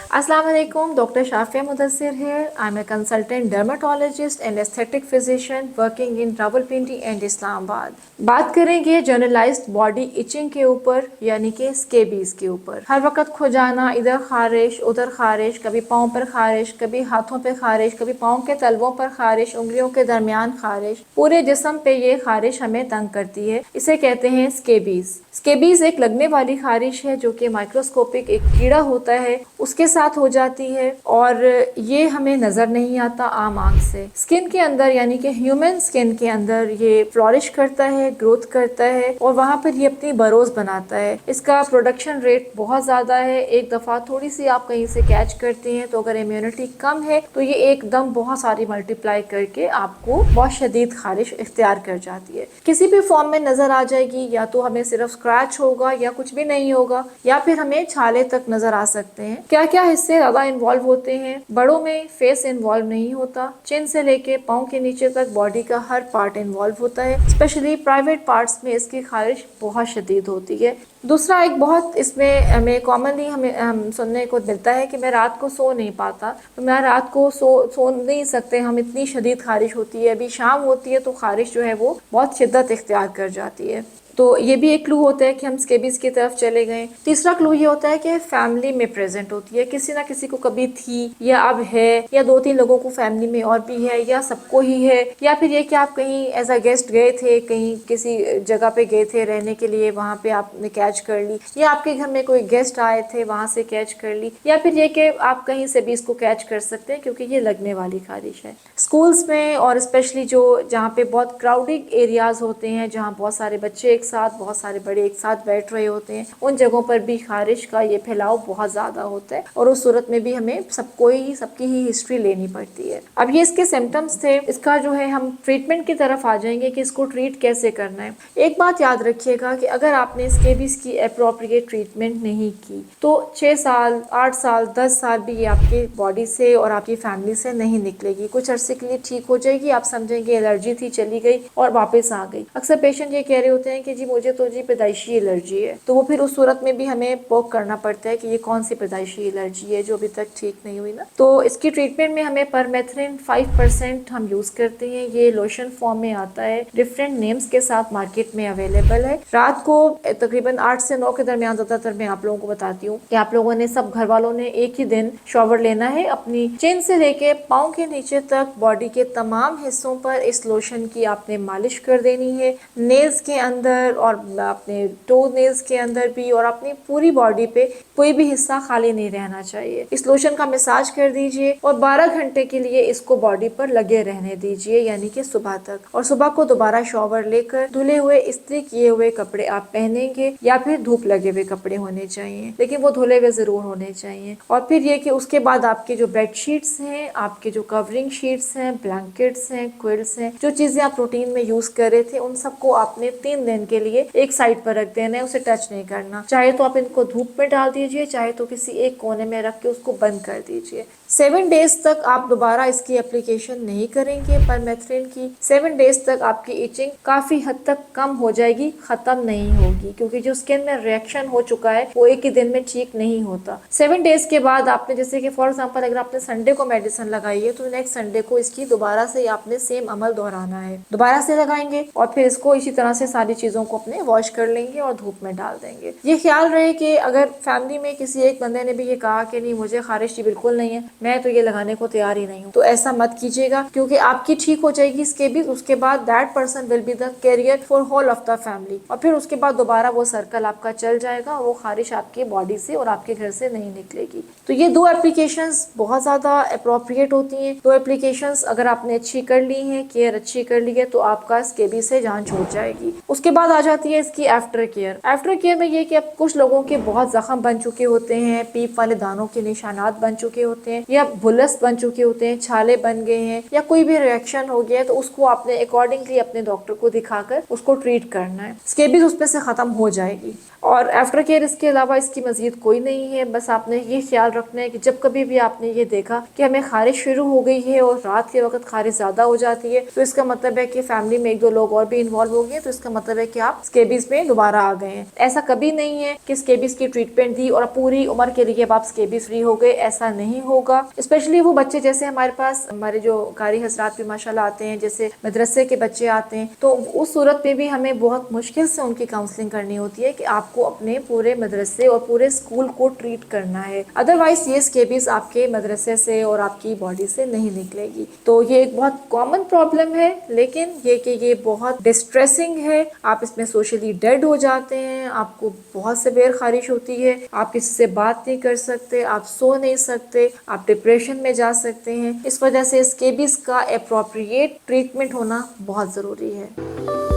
अस्सलाम वालेकुम, डॉक्टर शाफिया मुदस्सिर है। I am a consultant dermatologist and aesthetic physician working in Rawalpindi and Islamabad. बात करेंगे जनरलाइज्ड बॉडी इचिंग के ऊपर, यानी कि स्केबीज के ऊपर। हर वक्त खुजाना, इधर खारिश उधर खारिश, कभी पाँव पर खारिश, कभी हाथों पे खारिश, कभी पाँव के तलवों पर खारिश, उंगलियों के दरमियान खारिश, पूरे जिस्म पे ये खारिश हमें तंग करती है। इसे कहते हैं स्केबीज। स्केबीज एक लगने वाली खारिश है जो कि माइक्रोस्कोपिक एक कीड़ा होता है, उसके साथ हो जाती है और ये हमें नजर नहीं आता आम आंख से। स्किन के अंदर, यानी कि ह्यूमन स्किन के अंदर ये फ्लोरिश करता है, ग्रोथ करता है और वहाँ पर ये अपनी बरोज बनाता है। इसका प्रोडक्शन रेट बहुत ज़्यादा है। एक दफ़ा थोड़ी सी आप कहीं से कैच करते हैं तो अगर इम्यूनिटी कम है तो ये एकदम बहुत सारी मल्टीप्लाई करके आपको बहुत शदीद खारिश इख्तियार कर जाती है। किसी भी फॉर्म में नज़र आ जाएगी, या तो हमें सिर्फ स्क्रैच होगा या कुछ भी नहीं होगा, या फिर हमें छाले तक नजर आ सकते हैं। क्या क्या हिस्से ज्यादा इन्वॉल्व होते हैं? बड़ों में फेस इन्वॉल्व नहीं होता, चिन से लेके पाँव के नीचे तक बॉडी का हर पार्ट इन्वॉल्व होता है। स्पेशली प्राइवेट पार्ट्स में इसकी खारिश बहुत शदीद होती है। दूसरा एक बहुत इसमें हमें कॉमनली हम सुनने को मिलता है कि मैं रात को सो नहीं पाता। तो मैं रात को सो नहीं सकते, हम इतनी शदीद खारिश होती है। अभी शाम होती है तो खारिश जो है वो बहुत शिद्दत इख्तियार कर जाती है। तो ये भी एक क्लू होता है कि हम स्केबीज की तरफ चले गए। तीसरा क्लू ये होता है कि फैमिली में प्रेजेंट होती है, किसी ना किसी को कभी थी या अब है, या 2-3 लोगों को फैमिली में और भी है, या सबको ही है, या फिर ये कि आप कहीं एज अ गेस्ट गए थे, कहीं किसी जगह पे गए थे रहने के लिए, वहाँ पे आपने कैच कर ली, या आपके घर में कोई गेस्ट आए थे वहाँ से कैच कर ली, या फिर ये कि आप कहीं से भी इसको कैच कर सकते हैं क्योंकि ये लगने वाली खारिश है। स्कूल्स में और स्पेशली जो जहाँ पे बहुत क्राउडेड एरियाज होते हैं, जहाँ बहुत सारे बच्चे एक साथ, बहुत सारे बड़े एक साथ बैठ रहे होते हैं, उन जगहों पर भी खारिश का ये फैलाव बहुत ज़्यादा होता है और उस सूरत में भी हमें सबकी ही हिस्ट्री लेनी पड़ती है। अब ये इसके सिम्टम्स थे। इसका जो है हम ट्रीटमेंट की तरफ आ जाएंगे कि इसको ट्रीट कैसे करना है। एक बात याद रखिएगा कि अगर आपने स्केबीज की अप्रोप्रिएट ट्रीटमेंट नहीं की तो 6 साल, 8 साल, 10 साल भी ये आपकी बॉडी से और आपकी फैमिली से नहीं निकलेगी। कुछ अरसे के लिए ठीक हो जाएगी, आप समझेंगे एलर्जी थी, चली गई और वापस आ गई। अक्सर पेशेंट ये कह रहे होते हैं कि जी मुझे तो जी पैदाइशी एलर्जी है, तो वो फिर उस सूरत में भी हमें पोक करना पड़ता है कि ये कौन सी पैदाइशी एलर्जी है जो अभी तक ठीक नहीं हुई ना। तो इसकी ट्रीटमेंट में हमें परमेथ्रिन 5% हम यूज करते हैं। ये लोशन फॉर्म में आता है, डिफरेंट नेम्स के साथ मार्केट में अवेलेबल है। रात को तकरीबन 8 से 9 के दरमियान ज्यादातर मैं आप लोगों को बताती हूँ कि आप लोगों ने, सब घर वालों ने एक ही दिन शॉवर लेना है। अपनी चिन से लेके पाँव के नीचे तक बॉडी के तमाम हिस्सों पर इस लोशन की आपने मालिश कर देनी है। नेल्स के अंदर और अपने टो नेल्स के अंदर भी, और अपनी पूरी बॉडी पे कोई भी हिस्सा खाली नहीं रहना चाहिए। इस लोशन का मसाज कर दीजिए और 12 घंटे के लिए इसको बॉडी पर लगे रहने दीजिए, यानी कि सुबह तक। और सुबह को दोबारा शॉवर लेकर धुले हुए, इस्त्री किए हुए कपड़े आप पहनेंगे, या फिर धूप लगे हुए कपड़े होने चाहिए, लेकिन वो धुले हुए जरूर होने चाहिए। और फिर ये कि उसके बाद आपके जो बेड शीट्स हैं, आपके जो कवरिंग शीट्स हैं, ब्लैंकेट्स हैं, क्विल्ट्स हैं, जो चीजें आप रूटीन में यूज कर रहे थे, उन सबको आपने 3 दिन के लिए एक साइड पर रख देना है, उसे टच नहीं करना। चाहे तो आप इनको धूप में डाल दीजिए, चाहे तो किसी एक कोने में रख के उसको बंद कर दीजिए। 7 डेज तक आप दोबारा इसकी एप्लीकेशन नहीं करेंगे परमेथ्रिन की। 7 डेज तक आपकी इचिंग काफी हद तक कम हो जाएगी, खत्म नहीं होगी, क्योंकि जो स्किन में रिएक्शन हो चुका है वो एक ही दिन में ठीक नहीं होता। 7 डेज के बाद आपने, जैसे कि फॉर एग्जाम्पल अगर आपने संडे को मेडिसिन लगाई है तो नेक्स्ट संडे को इसकी दोबारा से आपने सेम अमल दोहराना है। दोबारा से लगाएंगे और फिर इसको इसी तरह से सारी चीजों को अपने वॉश कर लेंगे और धूप में डाल देंगे। ये ख्याल रहे कि अगर फैमिली में किसी एक बंदे ने भी ये कहा कि नहीं मुझे खारिश बिल्कुल नहीं है, मैं तो ये लगाने को तैयार ही नहीं हूँ, तो ऐसा मत कीजिएगा, क्योंकि आपकी ठीक हो जाएगी स्केबीज। उसके बाद that person will be the carrier for whole of the family, और फिर उसके बाद दोबारा वो सर्कल आपका चल जाएगा, वो खारिश आपकी बॉडी से और आपके घर से नहीं निकलेगी। तो ये 2 एप्लीकेशंस बहुत ज्यादा अप्रोप्रिएट होती हैं। 2 एप्लीकेशंस अगर आपने अच्छी कर ली है, केयर अच्छी कर ली है, तो आपका स्केबीज से जान छूट जाएगी। उसके बाद आ जाती है इसकी आफ्टर केयर। आफ्टर केयर में ये कि अब कुछ लोगों के बहुत जख्म बन चुके होते हैं, पीप वाले दानों के निशानात बन चुके होते हैं, या बुलस बन चुके होते हैं, छाले बन गए हैं, या कोई भी रिएक्शन हो गया है, तो उसको आपने अकॉर्डिंगली अपने डॉक्टर को दिखाकर उसको ट्रीट करना है। स्केबीज उसमें से खत्म हो जाएगी। और आफ्टर केयर इसके अलावा इसकी मजीद कोई नहीं है। बस आपने ये ख्याल रखना है कि जब कभी भी आपने ये देखा कि हमें खारिश शुरू हो गई है और रात के वक्त खारिश ज़्यादा हो जाती है, तो इसका मतलब है कि फैमिली में 1-2 लोग और भी इन्वॉल्व हो गए, तो इसका मतलब है कि आप स्केबीज में दोबारा आ गए हैं। ऐसा कभी नहीं है कि स्केबीज की ट्रीटमेंट दी और पूरी उम्र के लिए अब आप स्केबीज फ्री हो गए, ऐसा नहीं होगा। स्पेशली वो बच्चे जैसे हमारे पास हमारे जो कारी हजरात भी माशाल्लाह आते हैं, जैसे मदरसे के बच्चे आते हैं, तो उस सूरत में भी हमें बहुत मुश्किल से उनकी काउंसलिंग करनी होती है कि आपको अपने पूरे मदरसे और पूरे स्कूल को ट्रीट करना है, अदरवाइज ये स्केबीज आपके मदरसे से और आपकी बॉडी से नहीं निकलेगी। तो ये एक बहुत कॉमन प्रॉब्लम है, लेकिन ये कि ये बहुत डिस्ट्रेसिंग है। आप इसमें सोशली डेड हो जाते हैं, आपको बहुत सेवियर खारिश होती है, आप किसी से बात नहीं कर सकते, आप सो नहीं सकते, आप डिप्रेशन में जा सकते हैं। इस वजह से स्केबीज का एप्रोप्रिएट ट्रीटमेंट होना बहुत ज़रूरी है।